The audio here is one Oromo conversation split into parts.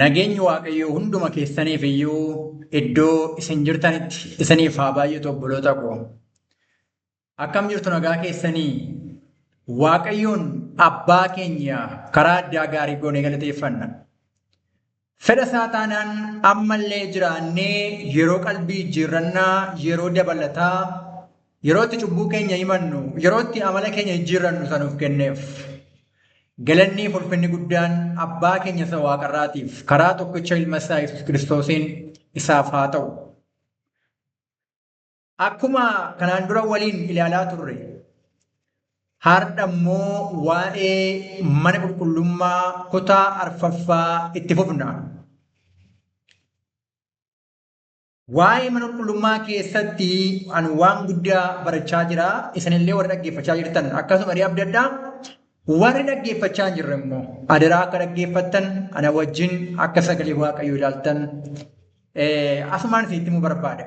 Nageenyi Waaqayyoo hunduma keessaniif iyyuu iddoo isin jirtanitti isiniif haa baay'atu obboloota koo. Akkam jirtu nagaa keessanii? Waaqayyoon abbaa keenya karaa addaa gaarii goonee galateeffanna. Fedha isaa taanaan ammallee jiraannee yeroo qalbii jijjiirrannaa, yeroo dabalataa, yeroo itti cubbuu keenya himannu, yeroo itti amala keenya jijjiirrannu sanuuf kenneef. Galanni ulfinni guddaan abbaa keenya isa waaqarraatiif karaa tokkicha ilma isaa Yesuus Kiristoosiin isaaf haa ta'u. Akkuma kanaan dura waliin ilaalaa turre, har'a immoo waa'ee mana qulqullummaa kutaa arfaffaa itti fufna. Waa'ee mana qulqullummaa keessatti ani waan guddaa barachaa jira. Isinillee warri dhaggeeffachaa jirtan akkasuma adda addaa warri dhaggeeffachaa hin jirre immoo adaraa akka dhaggeeffattan ana wajjin akka sagalee Waaqayyoo ilaaltan asumaan isinitti himuu barbaada.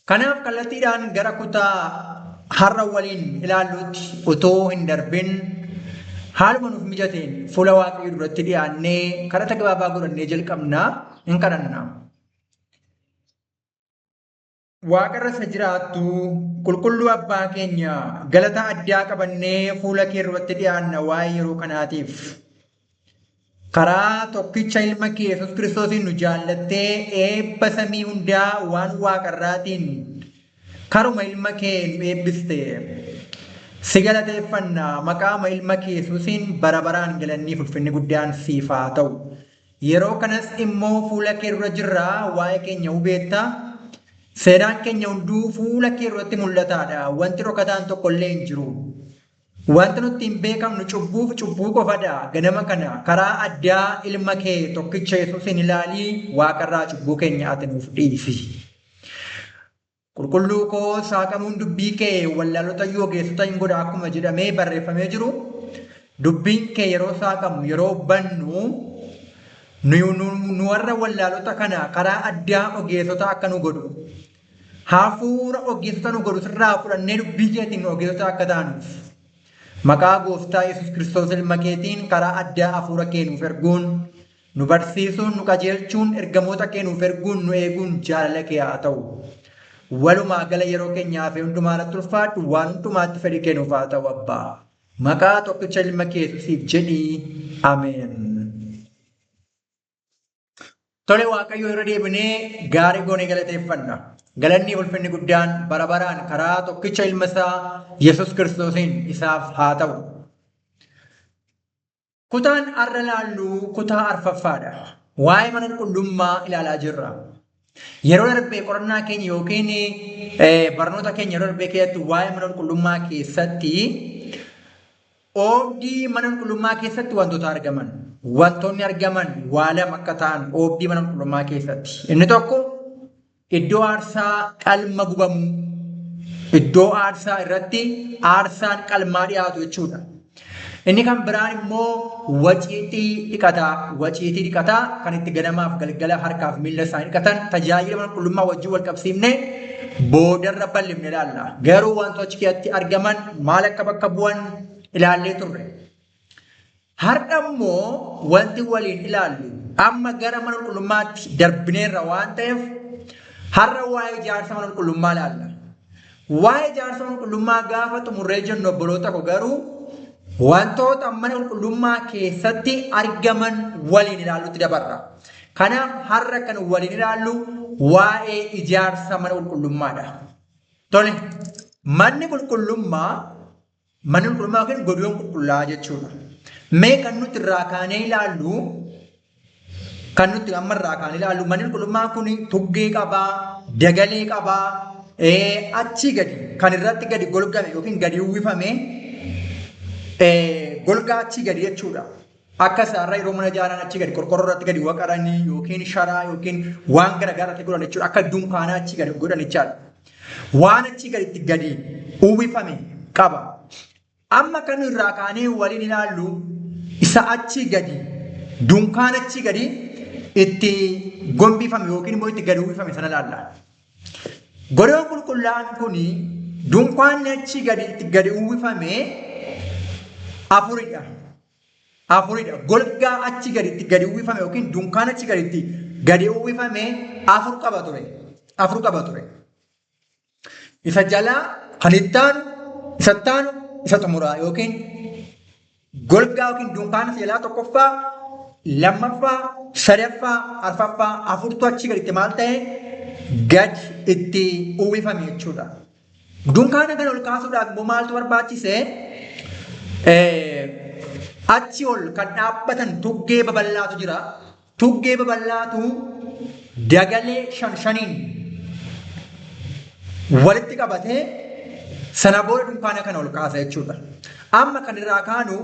Kanaaf kallattiidhaan gara kutaa har'a waliin ilaallutti otoo hin darbin haaluma nuuf mijateen fuula Waaqayyoo duratti dhiyaannee kadhata gabaabaa godhannee jalqabnaa hin kadhanna. Waaqarra isa jiraattu qulqulluu abbaa keenya galata addaa qabannee fuula kee duratti dhiyaanna waa'ee yeroo kanaatiif. Karaa tokkicha ilma kee Yesuus Kiristoosiin nu jaallattee eebba samii hundaa waan waaqarraatiin karuma ilma kee nu eebbiste. Si galateeffanna maqaama ilma kee Yesuusiin bara baraan galanni ulfinni guddaan siif haa ta'u. Yeroo kanas immoo fuula kee dura jirraa waa'ee keenya hubeetta. Seenaan keenya hunduu fuula kee duratti mul'ataadha. Wanti dhokataan tokko illee hin jiru. Wanti nutti hin beekamnu cubbuu qofadha. Ganama kana karaa addaa ilma kee tokkicha Yesuusiin ilaalii waaqarraa cubbuu keenya ati nuuf dhiisi. Qulqulluu koo saaqamuun dubbii kee wallaalota yoo ogeessota hin godha akkuma jedhamee barreeffamee jiru. Dubbiin kee yeroo saaqamu yeroo bannu nu warra wallaalota kana karaa addaa ogeessota akka nu godhu. Hafuura ogeessota nu godhu sirraa fudhannee dubbii keetiin ogeessota akka taanuuf. Maqaa gooftaa Yesuus Kiristoos ilma keetiin karaa addaa hafuura kee nuuf erguun, nu barsiisuun, nu qajeelchuun, ergamoota kee nuuf erguun, nu eeguun jaalala kee haa ta'u. Walumaa gala yeroo keenyaa fi hundumaatti ulfaadhu waan hundumaatti fedhii kee nuuf haa ta'u abbaa. Maqaa tokkicha ilma kee Yesuusiif jedhii ameen. Tole Waaqayyo irra deebinee gaarii goonee galateeffanna. Galanni ulfinni guddaan bara baraan karaa tokkicha ilma isaa Yesuus Kiristoosiin isaaf haa ta'u. Kutaan har'a ilaallu kutaa arfaffaadha. Waa'ee mana qulqullummaa ilaalaa jirra. Yeroo darbee qorannaa keenya yookiin barnoota keenya yeroo darbee keessatti waa'ee mana qulqullummaa keessatti oobdii mana qulqullummaa keessatti wantoota argaman. Wantoonni argaman waa lama akka ta'an oobdii mana qulqullummaa keessatti. Inni tokko iddoo aarsaa qalma gubamu. Iddoo aarsaa irratti aarsaan qalmaa dhiyaatu jechuudha. Inni kan biraan immoo waciitii dhiqataa. Waciitii dhiqataa kan itti ganamaaf galgala harkaaf miila isaanii dhiqatan tajaajila mana qulqullummaa wajjin wal qabsiifne boodarra bal'ifne ilaalla. Garuu wantoota keessatti argaman maal akka bakka bu'an ilaallee turre. Har'a immoo wanti waliin ilaallu amma gara mana qulqullummaatti darbineerra waan ta'eef har'a waa'ee ijaarsa mana qulqullummaa ilaalla. Waa'ee ijaarsa mana qulqullummaa gaafa xumurree jennu obboloota koo garuu wantoota mana qulqullummaa keessatti argaman waliin ilaallutti dabarra. Kanaaf har'a kan waliin ilaallu waa'ee ijaarsa mana qulqullummaadha. Tole manni qulqullummaa yookiin goddoon qulqullaa'aa jechuudha. Mee kan nuti irraa kaanee ilaallu manni qulqullummaa kun tuggee qabaa, dagalee qabaa, achii gadi kan irratti gadi golgame yookiin gadi uwwifame golgaa achii gadi jechuudha. Akka isaarraa yeroo mana ijaaran achii gadi qorqorroo irratti gadi waqaranii yookiin sharaa yookiin waan garaagaraatti godhan jechuudha. Akka dunkaanaa achii gadi godhan jechaadha. Waan achii gaditti gadi uwwifame qaba. Amma kan irraa kaanee waliin ilaallu isa achii gadi dunkaana achii gadi itti gombifame yookiin immoo itti gadi uwwifame sana ilaalla. Goddoon qulqullaa'aan kun dunkaanni achii gadi itti gadi uwwifame afuridha. afuridha. Golgaa achi gadi uwwifame yookiin dunkaana achi gadi uwwifame afur qaba ture. Isa jalaa kan ittaanu, isa ittaanu, isa xumuraa yookiin golgaa yookiin dunkaana jalaa tokkoffaa, lammaffaa, sadaffaa, arfaffaa, afurtu achi gaditti maal ta'e gad itti uwwifame jechuudha. Dunkaana kana ol kaasuudhaaf immoo maaltu barbaachise? Achi ol kan dhaabbatan tuggee babal'aatu jira. Tuggee babal'aatu dagalee shaniin walitti qabatee sana booda dunkaana kana ol kaasa jechuudha. Amma kan irraa kaanu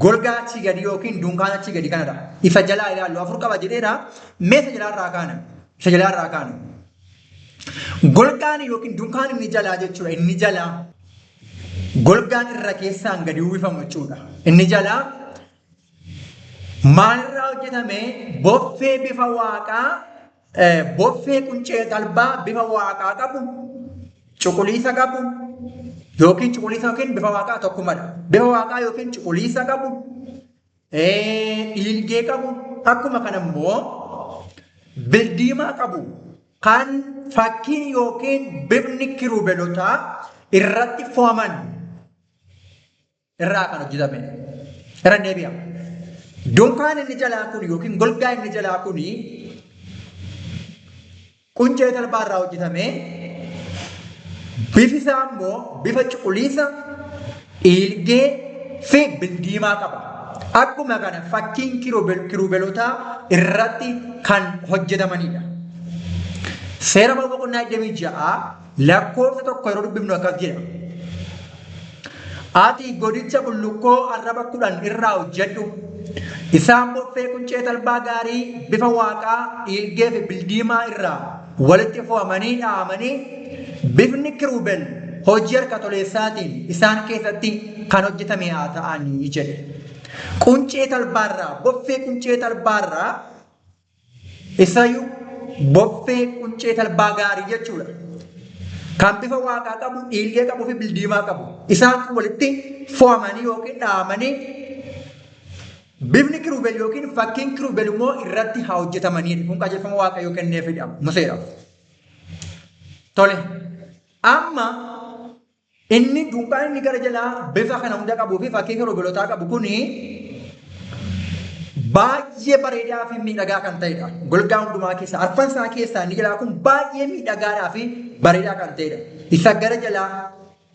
golgaa achi gadi yookiin dunkaana achi gadi kanadha. Isa jalaa ilaallu afur qaba jedheera. Mee isa jalaa irraa kaana. Golgaan yookiin dunkaan inni jalaa jechuudha. Inni jalaa golgaan irra keessaan gadi uwwifamu jechuudha. Inni jalaa maalirraa hojjetame? Boffee bifa waaqaa, boffee quncee talbaa bifa waaqaa qabu, cuquliisa qabu yookiin bifa waaqaa tokkumadha. Bifa waaqaa yookiin cuquliisa qabu, dhiilgee qabu, akkuma kana immoo bildiimaa qabu. Kan fakkiin yookiin bifni kirubeelotaa irratti fo'aman irraa kan hojjetame. Irra deebi'a. Dunkaan inni jalaa kun yookiin golgaa inni jalaa kun quncee talbaa irraa hojjetame. Bifi isaa immoo bifa cuquliisa, dhiilgee fi bildiimaa qaba. Akkuma kana fakkiin kirubeelotaa irratti kan hojjetamanidha. Seera boqonnaa 26 lakkoofsa tokko yeroo dubbifnu akkas jedha. Ati godicha bullukkoo arraba 10 irraa hojjedhu. Isaan boffee quncee talbaa gaarii bifa waaqaa, dhiilgee fi bildiimaa irraa walitti fo'amanii dhahamanii bifni kiruubel hojii harka toleessaatiin isaan keessatti kan hojjetame haa ta'anii jedhe. Quncee talbaarraa, boffee quncee talbaarraa isayyuu boffee quncee talbaa gaarii jechuudha. Kan bifa waaqaa qabu, dhiilgee qabuu fi bildiimaa qabu. Isaan kun walitti fo'amanii yookiin dhahamanii bifni kiruubel yookiin fakkiin kiruubel immoo irratti haa hojjetamanii. Kun qajeelfama waaqayyoo kenneefidha Museedhaaf. Tole. Amma inni dunkaan inni gara jalaa bifa kana hunda qabuu fi fakkii kiruubelotaa qabu kuni baay'ee bareedaa fi miidhagaa kan ta'edha. Golgaa hundumaa keessaa arfan isaa keessaa inni jalaa kun baay'ee miidhagaadhaa fi bareedaa kan ta'edha. Isa gara jalaa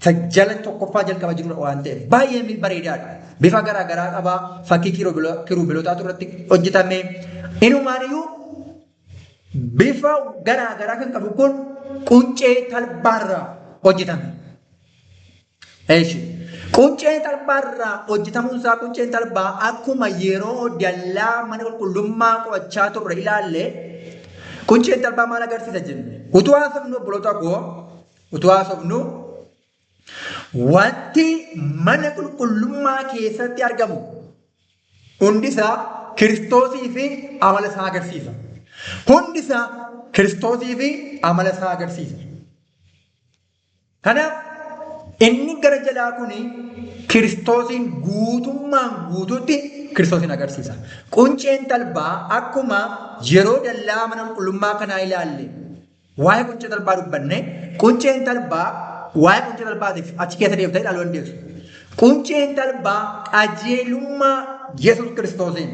isa jala tokkoffaa jalqaba jirudha waan ta'eef baay'ee bareedaadha. Bifa garaagaraa qaba. Fakkii kiruubelotaatu irratti hojjetame. Inumaaniyyuu bifa garaagaraa kan qabu kun quncee talbaarraa hojjetame. Quncee talbaarraa hojjetamuun isaa qunceen talbaa akkuma yeroo dallaa mana qulqullummaa qo'achaa turre ilaalle qunceen talbaa maal agarsiisa jenne? Utuu haasofnu obboloota koo utuu haasofnu wanti mana qulqullummaa keessatti argamu hundisaa Kiristoosii fi amala isaa agarsiisa. Hundisaa Kiristoosii fi amala isaa agarsiisa. Kanaaf inni gara jalaa kuni Kiristoosiin guutummaan guutuutti Kiristoosin agarsiisa. Qunceen talbaa akkuma yeroo dallaa mana qulqullummaa kanaa ilaalle waa'ee quncee talbaa dubbanne qunceen talbaa waa'ee quncee talbaatiif achi keessa deemtee ilaaluu dandeessu. Qunceen talbaa qajeelummaa Yesuus Kiristoosiin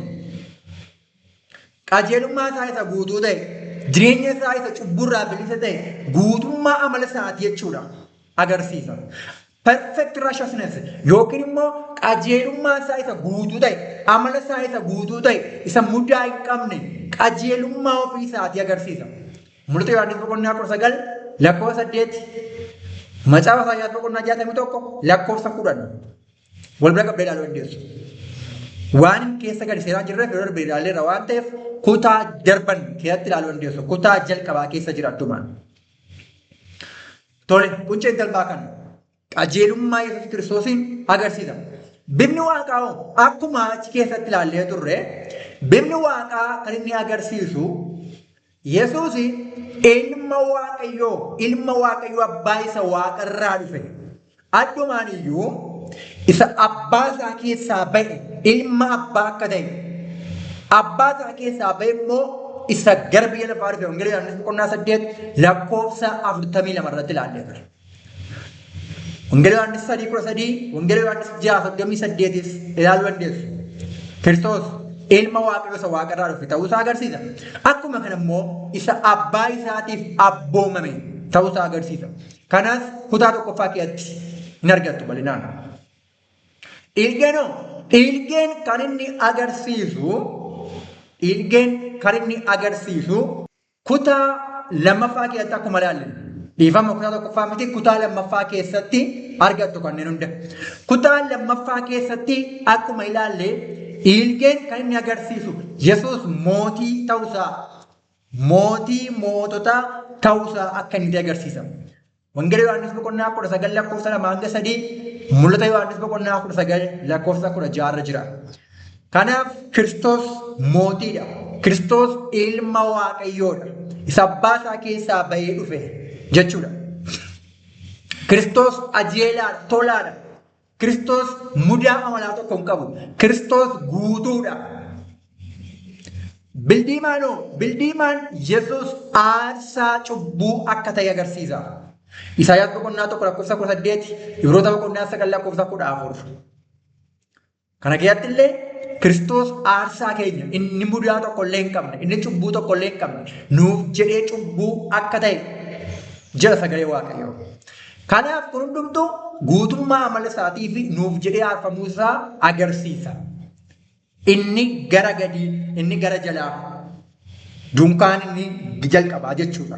qajeelummaa isaa isa guutuu ta'e jireenya isaa isa cubburraa bilisa ta'e guutummaa amala isaati jechuudha agarsiisa. Perfect righteousness yookiin immoo qajeelummaa isaa isa guutuu ta'e amala isaa isa guutuu ta'e isa mudaa hin qabne qajeelummaa ofii isaati agarsiisa. Mul'ata Yohaannis boqonnaa 9 lakkoofsa 8 macaafa Isaayyaas boqonnaa 61 lakkoofsa 10 wal bira qabdee ilaaluu dandeessu. Waan keessa gadi seeraan jirreef yeroo darbe ilaalleerra waan ta'eef kutaa darban keessatti ilaaluu dandeessu. Kutaa jalqabaa keessa jira addumaan. Tole qunceen talbaa kana qajeelummaa Yesuus Kiristoosiin agarsiisa. Bifni waaqaa akkuma achi keessatti ilaallee turre bifni waaqaa kan inni agarsiisu Yesuus ilma waaqayyoo abbaa isa waaqarraa dhufe. Addumaan iyyuu isa abbaa isaa keessaa ba'e ilma abbaa akka ta'e abbaa isaa keessaa ba'e immoo isa gara biyya lafaa dhufe wangeela Yohaannis boqonnaa 8 lakkoofsa 42 irratti ilaalleerra. Wangeela Yohaannis 3:13 wangeela Yohaannis 6:38 ilaaluu dandeessu. Kiristoos ilma waaqayyoo isa waaqarraa dhufe ta'uusaa agarsiisa. Akkuma kana immoo isa abbaa isaatiif abboomame ta'uusaa agarsiisa. Kanas kutaa tokkoffaa keessatti hin argattu bal'inaan. Dhiilgeen kan inni agarsiisu kutaa lammaffaa keessatti akkuma ilaalle. Dhiifama kutaa tokkoffaa miti kutaa lammaffaa keessatti argattu kanneen hunda. Kutaa lammaffaa keessatti akkuma ilaalle dhiilgeen kan inni agarsiisu Yesuus mootii ta'uusaa, mootii moototaa ta'uusaa akka inni agarsiisa. Wangeela Yohaannis boqonnaa 19 lakkoofsa 2-3 mul'ata Yohaannis boqonnaa 19 lakkoofsa 16 jira. Kanaaf Kiristoos mootiidha. Kiristoos ilma waaqayyoodha. Isa abbaa isaa keessaa bahee dhufe jechuudha. Kiristoos ajeelaadha, tolaadha. Kiristoos mudaa amalaa tokko hin qabu. Kiristoos guutuudha. Bildiimaan Yesuus aarsaa cubbuu akka ta'e agarsiisa. Isaayaas boqonnaa 1 lakkoofsa 18, Ibroota boqonnaa 9 lakkoofsa 14. Kana keessatti illee Kiristoos aarsaa keenya inni mudaa tokko illee hin qabne, inni cubbuu tokko illee hin qabne nuuf jedhee cubbuu akka ta'e jedha sagalee Waaqayyoo. Kanaaf kun hundumtuu guutummaa amala isaatii fi nuuf jedhee aarfamuu isaa agarsiisa. Inni gara gadii, inni gara jalaa, dunkaan inni jalqabaa jechuudha.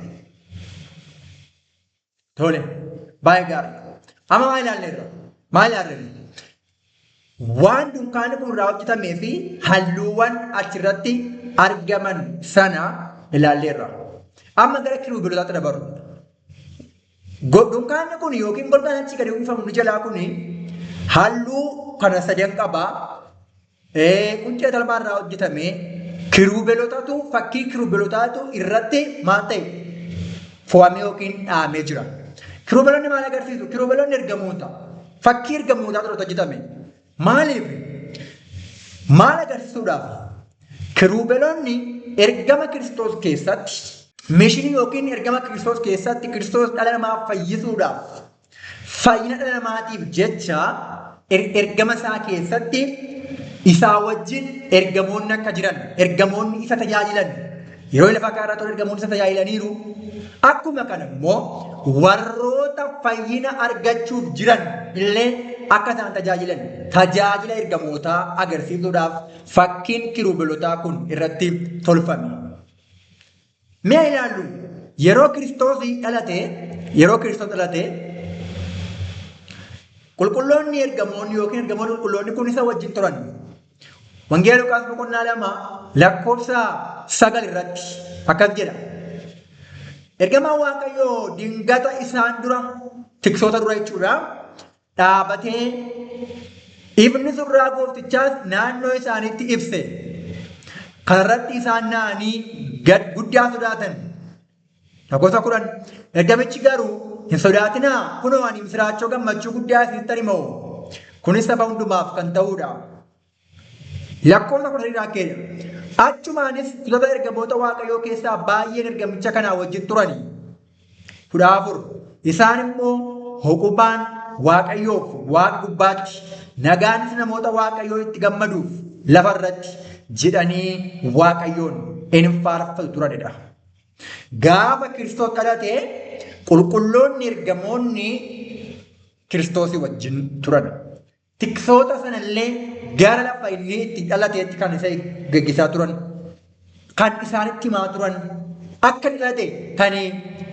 Tole, baay'ee gaarii. Amma maal ilaalleerra? Waan dunkaanni kun irraa hojjetamee fi halluuwwan achirratti argaman sana ilaalleerra. Amma gara kirubeelotaatti dabarru. Dunkaanni kun yookiin golgaan achi gadi uwwifamu ni jalaa kun halluu kana sadan qabaa. Quncee talbaa irraa hojjetamee kirubeelotatu fakkii kirubeelotaatu irratti maal ta'e fo'amee yookiin dhahamee jira. Kirubeelonni maal agarsiisu? Kirubeelonni ergamoota. Fakkii ergamootaa irratti hojjetame. Maaliif? Maal agarsiisuudhaaf? Kirubeelonni ergama Kiristoos keessatti mishinii yookiin ergama Kiristoos keessatti Kiristoos dhala namaa fayyisuudhaaf fayyina dhala namaatiif jecha ergama isaa keessatti isaa wajjin ergamoonni akka jiran, ergamoonni isa tajaajilan yeroo lafa kaarraa ta'u ergamoonni isa tajaajilaniiru. Akkuma kana immoo warroota fayyina argachuuf jiran illee akka isaan tajaajilan tajaajila ergamootaa agarsiisuudhaaf fakkiin kirubeelotaa kun irratti tolfame. Mee ilaallu yeroo Kiristoos dhalate qulqulloonni ergamoonni yookiin ergamoonni qulqulloonni kun isa wajjin turan. Wangeela Luqaas boqonnaa 2 lakkoofsa 9 irratti akkas jedha. Ergamaan Waaqayyoo dingata isaan dura tiksoota dura jechuudha dhaabatee ifni surraa gooftichaas naannoo isaaniitti ibse. Kanarratti isaan na'anii guddaa sodaatan. Lakkoofsa 10 ergamichi garuu hin sodaatinaa kunoo ani misiraachoo gammachuu guddaa isinitti himoo kunis saba hundumaaf kan ta'uudha. Lakkoofsa 13 keenya achumaanis tuuta ergamoota Waaqayyoo keessaa baay'een ergamicha kanaa wajjin turani. 14 isaan immoo huqubaan Waaqayyoof Waaqa gubbaatti nagaanis namoota Waaqayyoo itti gammaduuf lafarratti jedhanii Waaqayyoon hin faarfatu turanidha. Gaafa Kiristoos dhalate qulqulloonni ergamoonni Kiristoosii wajjin turan. Tiksoota sanallee gara lafa inni itti dhalateetti kan isa gaggeessaa turan, kan isaanitti himaa turan, akka dhalate kan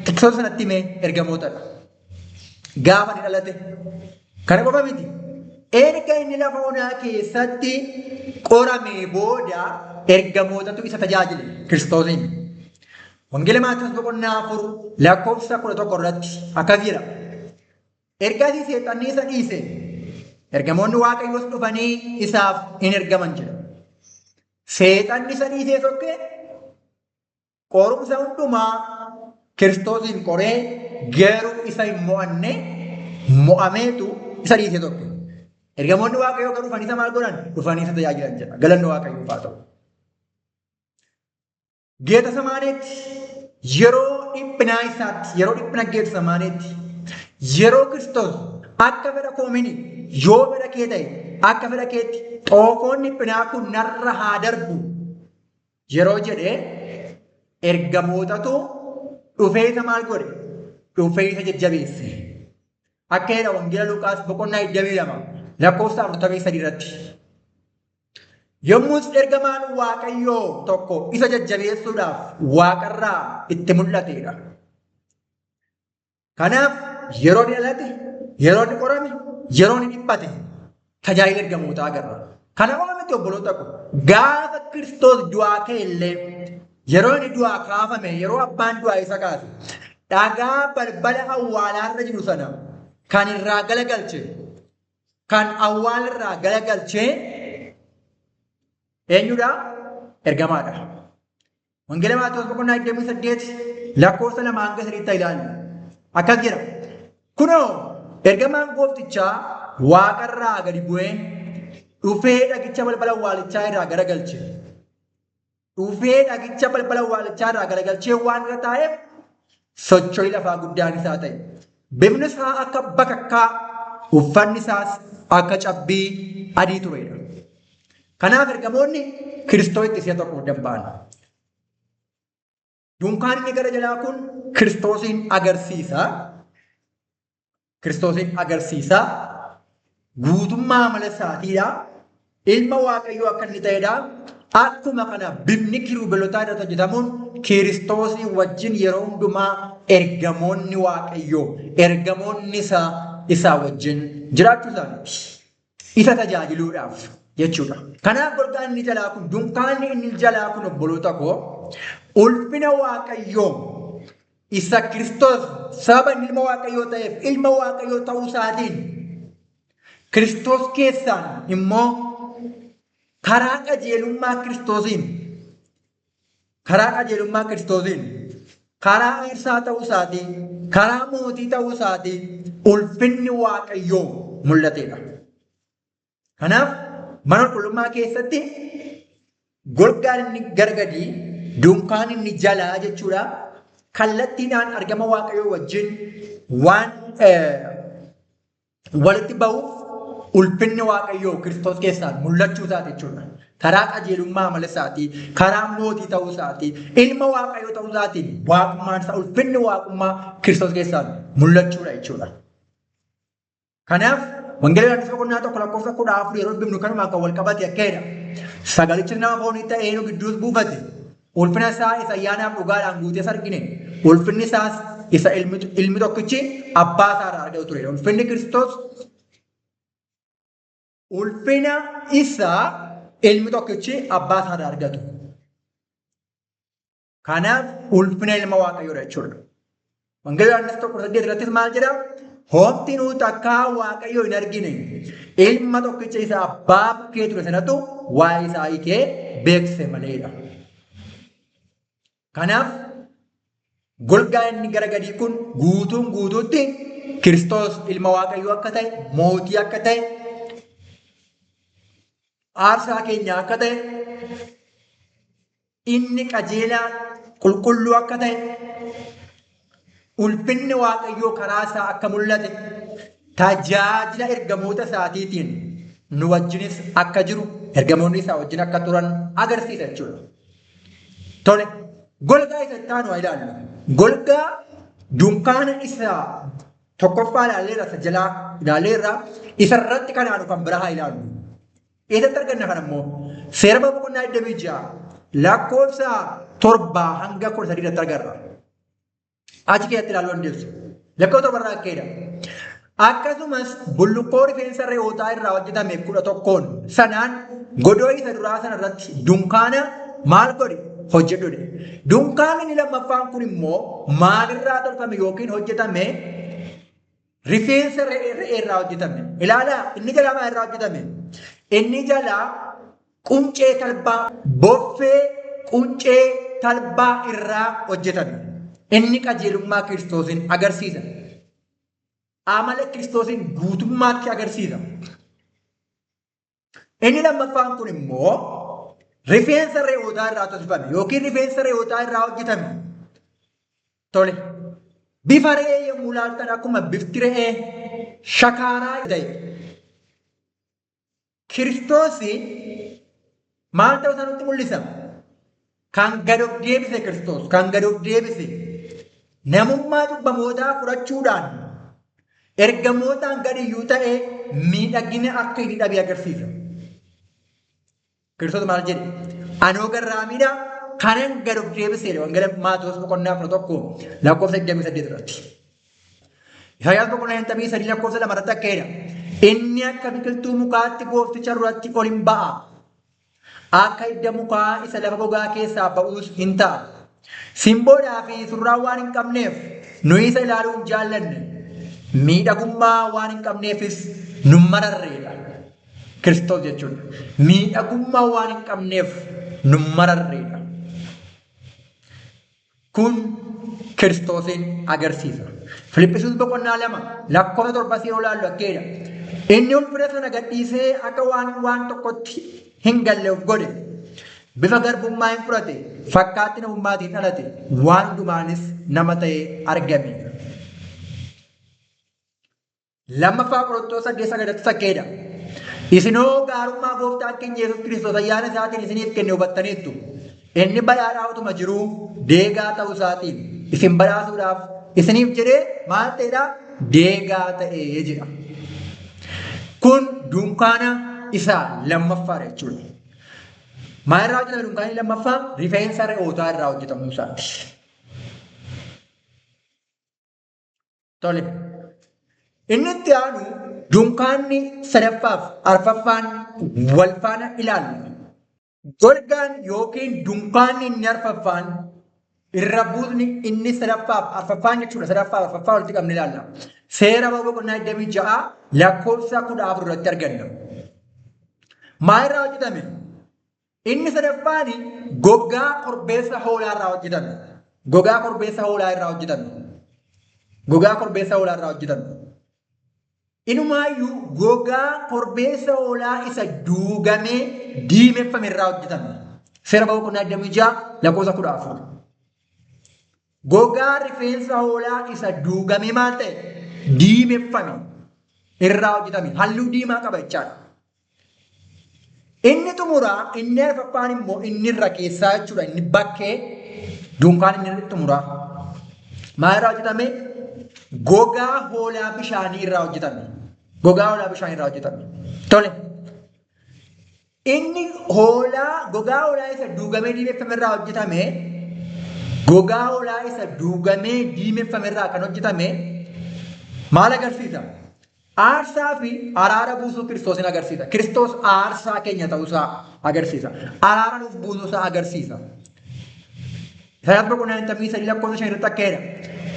tiksoota sanatti hime ergamootadha. Gaafa inni dhalate kana qofa miti. Erga inni lafa onaa keessatti qoramee booda ergamootatu isa tajaajile Kiristoosiin. Wangeela Maatiyoos boqonnaa 4 lakkoofsa 11 irratti akkas jedha. Ergasii seexanni isa dhiise. Ergamoonni Waaqayyoos dhufanii isaaf hin ergaman jedha. Seexanni isa dhiisee sokkee qorumsa hundumaa Kiristoosiin qoree garuu isa hin mo'anne mo'ameetu isa dhiisee sokke. Ergamoonni Waaqayyoo garuu dhufanii isa maal godhan? Dhufanii isa tajaajilan jedha. Galanni Waaqayyoof haa ta'u. Geetsemaaneetti yeroo dhiphinaa isaatti, yeroo dhiphina Geetsemaaneetti, yeroo Kiristoos akka fedha koo miti yoo fedha kee ta'e akka fedha keetti xoofoon dhiphinaa kun narra haa darbu yeroo jedhee ergamootatu dhufee isa maal godhe? Dhufee isa jajjabeesse. Akka jedha Wangeela Luqaas boqonnaa 22 lakkoofsa 43 irratti. Yommus ergamaan Waaqayyoo tokko isa jajjabeessuudhaaf Waaqarraa itti mul'ateedha. Kanaaf yeroo inni dhalate, yeroo inni qorame, yeroo inni dhiphate tajaajila ergamootaa agarra. Kana qofa miti obboloota ko gaafa Kiristoos du'aa ka'e illee yeroo inni du'aa kaafame, yeroo abbaan du'aa isa kaase dhagaa balbala awwaalaarra jiru sana kan irraa galagalche, kan awwaalarraa galagalchee eenyudha? Ergamaadha. Wangeela Maatewos boqonnaa 28 lakkoofsa 2-3 ilaalu. Akkas jedha. Kunoo ergamaan gooftichaa Waaqarraa gadi bu'ee dhufee dhagicha balbala awwaalichaa irraa garagalche. Dhufee dhagicha balbala awwaalichaa irraa garagalchee waan irra taa'eef socho'ii lafaa guddaan isaa ta'e. Bifni isaa akka bakakkaa, uffanni isaas akka cabbii adii turedha. Kanaaf ergamoonni Kiristoositti si'a tokko damba'an. Dunkaanni gara jalaa kun Kiristoosin agarsiisa. Kiristoosin agarsiisa. Guutummaa amala isaatiidha. Ilma Waaqayyoo akka inni ta'edha. Akkuma kana bifni kirubeelotaa irratti hojjetamuun Kiristoosii wajjin yeroo hundumaa ergamoonni Waaqayyoo, ergamoonni isaa wajjin jiraachuu isaaniiti. Isa tajaajiluudhaaf jechuudha. Kanaaf golgaan inni jalaa kun, dunkaanni inni jalaa kun obboloota koo ulfina Waaqayyoo isa Kiristoos sababa inni ilma Waaqayyoo ta'eef ilma Waaqayyoo ta'uu isaatiin Kiristoos keessaan immoo karaa qajeelummaa Kiristoosiin, karaa aarsaa ta'uu isaatiin, karaa mootii ta'uu isaatiin ulfinni Waaqayyoo mul'ateedha. Kanaaf mana qulqullummaa keessatti golgaan inni gargadii, dunkaan inni jalaa jechuudha. Kallattiidhaan argama Waaqayyoo wajjin waan walitti ba'uuf ulfinni Waaqayyoo Kiristoos keessaan mul'achuu isaati jechuudha. Karaa qajeelummaa amala isaatii, karaa mootii ta'uu isaatii, ilma Waaqayyoo ta'uu isaatiin waaqummaan isaa, ulfinni waaqummaa Kiristoos keessaan mul'achuudha jechuudha. Kanaaf Wangeela Yohaannis boqonnaa 1:14 yeroo dubbifnu kanumaan kan wal qabate akkaidha. Sagalichi nama foonii ta'ee nu gidduus buufate. Ulfina isaa isa ayyaanaaf dhugaadhaan guutees argine. Ulfinni isaas isa ilmi tokkichi abbaa isaarraa argatu ture. Ulfinni Kiristoos ulfina isaa ilmi tokkichi abbaa isaarraa argatu. Kanaaf ulfina ilma Waaqayyoodha jechuudha. Wangeela Yohaannis 1:8 irrattis maal jedha? Homti nuti akka Waaqayyoo hin argine ilma tokkicha isa abbaa bukkee ture sanatu waa'ee isaa hiikee beeksise maleedha. Kanaaf golgaan inni gara gadii kun guutuun guutuutti Kiristoos ilma Waaqayyoo akka ta'e, mootii akka ta'e, aarsaa keenya akka ta'e, inni qajeelaa qulqulluu akka ta'e, ulfinni Waaqayyoo karaa isaa akka mul'ate, tajaajila ergamoota isaatiitiin nu wajjinis akka jiru, ergamoonni isaa wajjin akka turan agarsiisa jechuudha. Tole, golgaa isa itti aanu haa ilaallu. Golgaa dunkaana isaa tokkoffaa ilaalleerra, isa jalaa ilaalleerra, isa irratti kan aanu kan biraa haa ilaallu. Eessatti arganna kan ammoo seera boqonnaa 26 lakkoofsa 7-13 irratti agarra. Achi keessatti ilaaluu dandeessu. Lakkoofsa 7 irraa akkeedha. Akkasumas bullukkoo rifeensa re'ootaa irraa hojjetame 11 sanaan godoo isa duraa sana irratti dunkaana maal godhe? Hojjedhuudha. Dunkaanni inni lammaffaan kun immoo maalirraa tolfame yookiin hojjetame? Rifeensa re'ee irraa hojjetame. Ilaalaa, inni jalaa maal irraa hojjetame? Inni jalaa quncee talbaa, boffee quncee talbaa irraa hojjetame. Inni qajeelummaa Inni lammaffaan kun immoo rifeensa re'ootaa irraa tolfame yookiin rifeensa re'ootaa irraa hojjetame. Tole. Bifa re'ee yommuu ilaaltan akkuma bifti re'ee shakaaraa ta'e. Kiristoos maal ta'uu isaa nutti mul'isa? Kan gad of deebise Kiristoos, kan gad of deebise namummaa cubbamootaa fudhachuudhaan ergamootaan gad iyyuu ta'ee miidhagina akka inni dhabe agarsiisa. Kiristoos maal jedhe? Anoo garraamiidha kanan gad of deebiseedha. Wangeela Maatewos boqonnaa 11 lakkoofsa 28 irratti. Isaayaas boqonnaa 23 lakkoofsa 2 irratti akka jedha. Inni akka biqiltuu mukaatti goofticha duratti ol hin ba'a. Akka hidda mukaa isa lafa gogaa keessaa ba'uus hin ta'a. Simboodhaa fi surraa waan hin qabneef nu isa ilaaluu hin jaallanne. Miidhagummaa waan hin qabneefis nu mararreedha. Kiristoos jechuudha. Miidhagummaa waan hin qabneef nu mararreedha. Kun Kiristoosin agarsiisa. Filiphisius boqonnaa 2 lakkoofsa 7 yoo ilaallu akka jedha. Inni ulfina sana gadhiisee akka waan tokkotti hin galle of godhe. Bifa garbummaa hin fudhate. Fakkaatti namummaatiin dhalate. Waan hundumaanis nama ta'ee argame. Lammaffaa Qorontos 8:9 akka jedha. Isinoo gaarummaa gooftaan keenya Yesuus Kiristoos ayyaana isaatiin isiniif kenne hubattaniittu. Inni badhaadhaa utuma jiruu deegaa ta'uu isaatiin isin badhaasuudhaaf isiniif jedhee maal ta'edha? Deegaa ta'ee jedha. Kun dunkaana isaa lammaffaadha jechuudha. Maal irraa hojjetame dunkaanni lammaffaa? Rifeensa re'ootaa irraa hojjetamuu isaati. Tole. Inni itti aanu dunkaanni sadaffaaf arfaffaan wal faana ilaalu. Golgaan yookiin dunkaanni inni arfaffaan irra buusni inni sadaffaaf arfaffaan jechuudha. Sadaffaaf arfaffaa walitti qabne ilaalla. Seera boqonnaa 26 lakkoofsa 14 irratti arganna. Maal irraa hojjetame? Inni sadaffaan gogaa korbeessa hoolaa irraa hojjetame. Gogaa korbeessa hoolaa irraa hojjetame. Gogaa korbeessa hoolaa irraa hojjetame. Inumaayyuu gogaa korbeessa hoolaa isa duugamee diimeffame irraa hojjetame. Seera boqonnaa 26 lakkoofsa 14. Gogaa rifeensa hoolaa isa duugamee maal ta'e? Diimeffame irraa hojjetame. Halluu diimaa qaba jechaadha. Inni xumuraa, inni arfaffaan immoo inni irra keessaa jechuudha. Inni bakkee dunkaan inni xumuraa. Maal irraa hojjetame? Gogaa hoolaa bishaanii irraa hojjetame. Gogaa hoolaa bishaanii irraa hojjetame. Tole. Inni gogaa hoolaa isa duugamee diimeffame irraa hojjetame. Gogaa hoolaa isa duugamee diimeffame irraa kan hojjetame maal agarsiisa? Aarsaa fi araara buusuu Kiristoosin agarsiisa. Kiristoos aarsaa keenya ta'uusaa agarsiisa. Araara nuuf buusuusaa agarsiisa. Isaayaas boqonnaa 23 lakkoofsa 5 irratti akka jedha.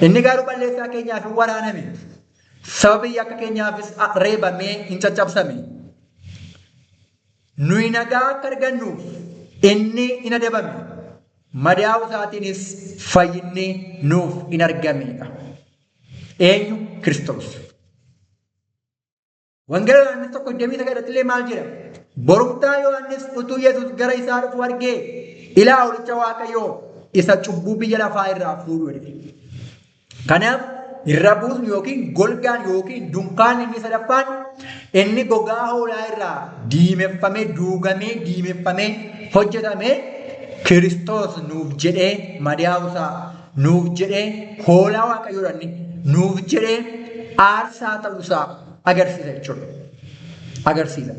Inni garuu balleessaa keenyaaf hin waraaname. Sababii akka keenyaafis reebamee hin caccabsame. Nuyi nagaa akka argannuuf inni hin adabame. Madaa'uu isaatiinis fayyinni nuuf hin argamedha. Eenyu? Kiristoos. Wangeela Yohaannis 1:29 irratti maal jedha? Borumtaa Yohaannis utuu Yesuus gara isaa dhufu argee ilaa holicha Waaqayyoo isa cubbuu biyya lafaa irraa fuudhu jedhe. Kanaaf irra buusni yookiin golgaan yookiin dunkaanni inni sadaffaan inni gogaa hoolaa irraa diimeffamee duugamee diimeffamee hojjetamee Kiristoos nuuf jedhee madaa'uusaa nuuf jedhee hoolaa Waaqayyoodhaan nuuf jedhee aarsaa ta'uusaa agarsiisa jechuudha. Agarsiisa.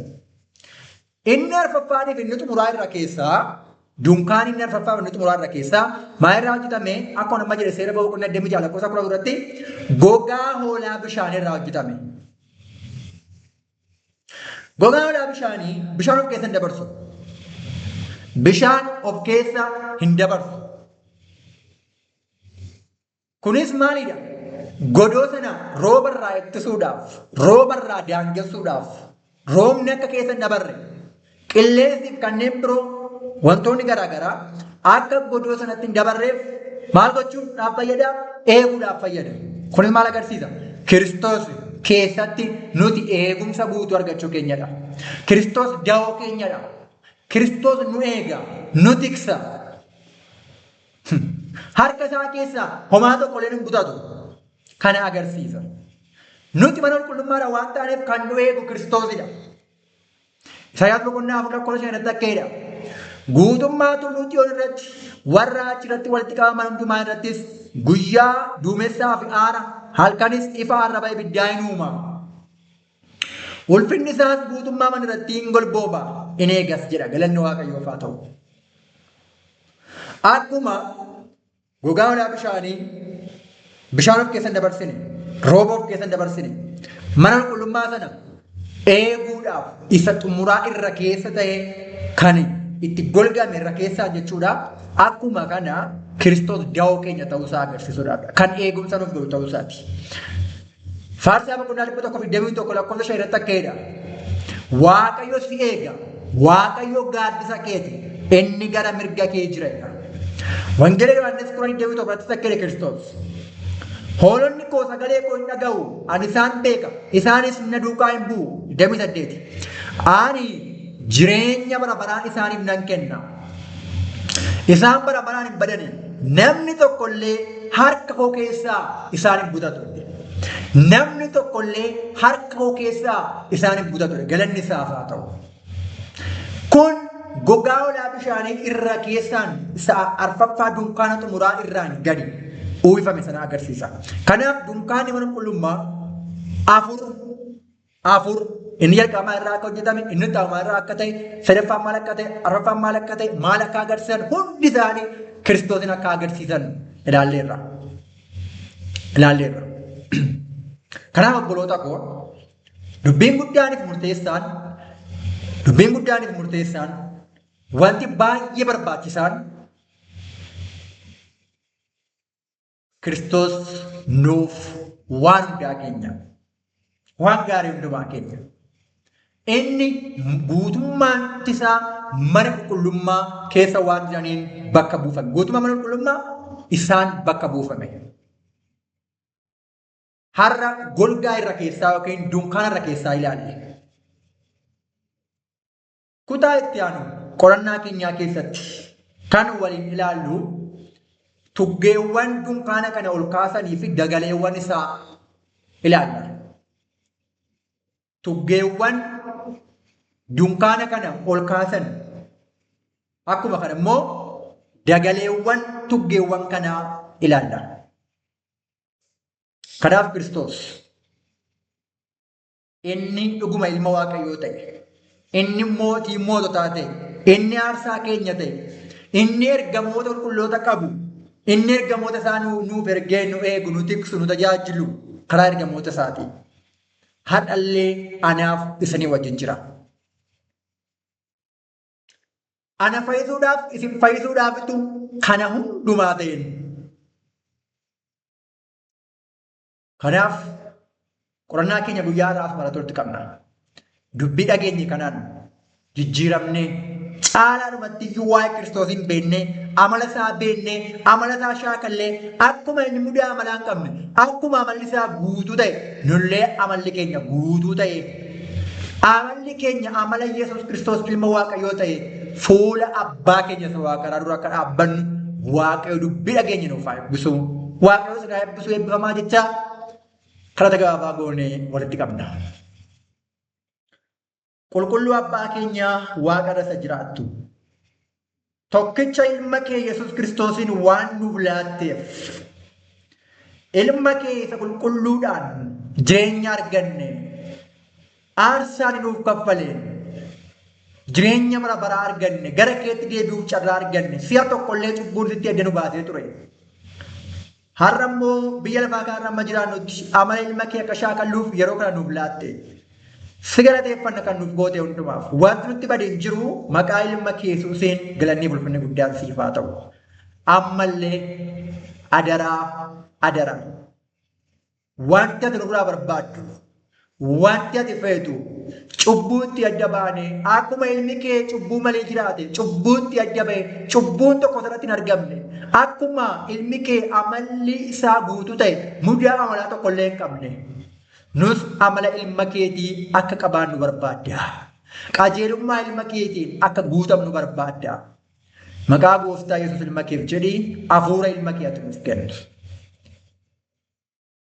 Inni arfaffaaniif inni xumuraa irra keessaa dunkaan inni arfaffaaf inni xumuraa irra keessaa maal irraa hojjetame? Akkuma nama jedhe seera boqonnaa 26 lakkoofsa 10 irratti gogaa hoolaa bishaanii irraa hojjetame. Gogaa hoolaa bishaanii bishaan of keessa hin dabarsu. Bishaan of keessa hin dabarsu. Kunis maalidha? Godoo sana rooba irraa ittisuudhaaf, rooba irraa daangessuudhaaf, roobni akka keessa hin dabarre, qilleensiif kanneen biroo wantoonni garaagaraa akka godoo sanatti hin dabarreef maal gochuudhaaf fayyada? Eeguudhaaf fayyada. Kunis maal agarsiisa? Kiristoos keessatti nuti eegumsa guutuu argachuu keenyadha. Kiristoos da'oo keenyadha. Kiristoos nu eega, nu tiksa. Harka isaa keessaa homaa tokko illee hin butatu. Kana agarsiisa. Nuti mana qulqullummaadha waan taaneef kan nu eegu Kiristoosidha. Isaayyaas boqonnaa 4:5 akkeedha. Guutummaa tulluu Xiyoon irratti warra achirratti walitti qabaman hundumaa irrattis guyyaa duumessaa fi aara halkanis ifa arraba ibiddaa hin uuma. Ulfinni isaas guutummaa mana irratti hin golbooba in eegas jedha. Galanni Waaqayyoof haa ta'u. Akkuma gogaa hoolaa bishaan of keessan dabarsine, rooba of keessan dabarsine, mana qulqullummaa sana eeguudhaaf isa xumuraa irra keessa ta'e kan itti golgame irra keessaa jechuudha. Akkuma kana Kiristoos da'oo keenya ta'uusaa agarsiisuudha. Kan eegumsa nuuf godhu ta'uusaati. Faarsaa boqonnaa 121 akkeedha. Waaqayyo si eega. Waaqayyo gaaddisa keeti. Inni gara mirga kee jira. Wangeela Yohaannis 1:27 akkeedha Kiristoos. Hoolonni koo sagalee koo hin dhaga'u. Ani isaan beeka. Isaanis na duukaa hin bu'u. 28. Ani jireenya bara baraan isaaniif nan kenna. Isaan bara baraan hin badani. Namni tokkollee harka koo keessaa isaan hin butatu. Namni tokkollee harka koo keessaa isaan hin butatu. Galanni isaaf haa ta'u. Kun gogaa hoolaa bishaanii irra keessaan isa arfaffaa dunkaana xumuraa irraan gadi uwwifame sana agarsiisa. Kanaaf dunkaanni mana qulqullummaa afur inni jalqabaa irraa akka hojjetame, inni xumuramaa irraa akka ta'e, sadaffaan maal akka ta'e, arfaffaan maal akka ta'e, maal akka agarsiisan hundi isaanii Kiristoosin akka agarsiisan ilaalleerra. Kanaaf obboloota koo dubbiin guddaaniif murteessaan wanti baay'ee barbaachisaan Kiristoos nuuf waan hundaa keenya, waan gaarii hundumaa keenya. Inni guutummaan isaa mana qulqullummaa keessa waan jiraniin bakka buufame. Guutummaa mana qulqullummaa isaan bakka buufame. Har'a golgaa irra keessaa yookiin dunkaana irra keessaa ilaalle. Kutaa itti aanu qorannaa keenyaa keessatti kan waliin ilaallu tuggeewwan dunkaana kana ol kaasanii fi dagaleewwan isaa ilaalla. Tuggeewwan dunkaana kana ol kaasan akkuma kana immoo dagaleewwan tuggeewwan kanaa ilaalla. Kanaaf Kiristoos inni dhuguma ilma Waaqayyoo ta'e, inni mootii moototaa ta'e, inni aarsaa keenya ta'e, inni ergamoota qulqulloota qabu, inni ergamoota isaa nuuf ergee nu eegu, nu tiksu, nu tajaajilu karaa ergamoota isaati. Har'allee anaaf isanii wajjin jira. Ana fayyisuudhaaf isin fayyisuudhaafitu kana hundumaa ta'een. Kanaaf qorannaa keenya guyyaa irraa asumatti qabna. Dubbii dhageenye kanaan jijjiiramnee caalaadhumatti iyyuu waa'ee Kiristoosiin beennee, amala isaa beennee, amala isaa shaakallee akkuma inni mudaa amalaa hin qabne, akkuma amalli isaa guutuu ta'e, nullee amalli keenya guutuu ta'e, amalli keenya amala Yesuus Kiristoos ilma Waaqayyoo ta'e, fuula abbaa keenya isa waaqaraa dura akka dhaabbannu Waaqayyo dubbii dhageenye nuuf haa eebbisu. Waaqayyo isa eebbisu eebbifamaa jechaa karaa gabaabaa goonee walitti qabna. Qulqulluu abbaa keenya Waaqa isa jiraattu. Tokkicha ilma kee Yesuus Kiristoosiin waan nuuf laatteef ilma kee isa qulqulluudhaan jireenya arganne aarsaan nuuf kaffaleen jireenya bara baraa arganne gara keetti deebi'uuf carraa arganne si'a tokkollee cubbuun sitti edda nu baasee ture. Har'a immoo biyya lafaa kanarra amma jiraannutti amala ilma kee akka shaakalluuf yeroo kana nuuf laatte. Si galateeffanna kan nuuf goote hundumaaf. Wanti nutti badeen jiru maqaa ilma kee Yesuusiin galannii bulfinne guddaan siif haa ta'u. Ammallee adaraa. Wanti ati nurraa barbaaddu, wanti ati feetu, cubbuutti adda baanee akkuma ilmi kee cubbuu malee jiraate, cubbuutti adda ba'e, cubbuun tokko sanatti hin argamne. Akkuma ilmi kee amalli isaa guutuu ta'e, mudaa amalaa tokkollee hin qabne. Nus amala ilma keetii akka qabaannu barbaadda. Qajeelummaa ilma keetiin akka guutamnu barbaadda. Maqaa gooftaa Yesuus ilma keef jedhii hafuura ilma kee ati nuuf kenni.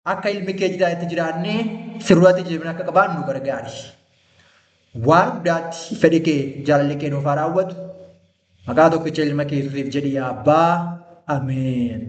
Akka ilmi kee jiraate jiraannee sirriitti jireenyaa akka qabaannu gargaari. Waan hundaatti fedhi kee jaalalli kee nuuf haa raawwatu. Maqaa tokkicha ilma kee Yesuusiif jedhii Abbaa. Ameen.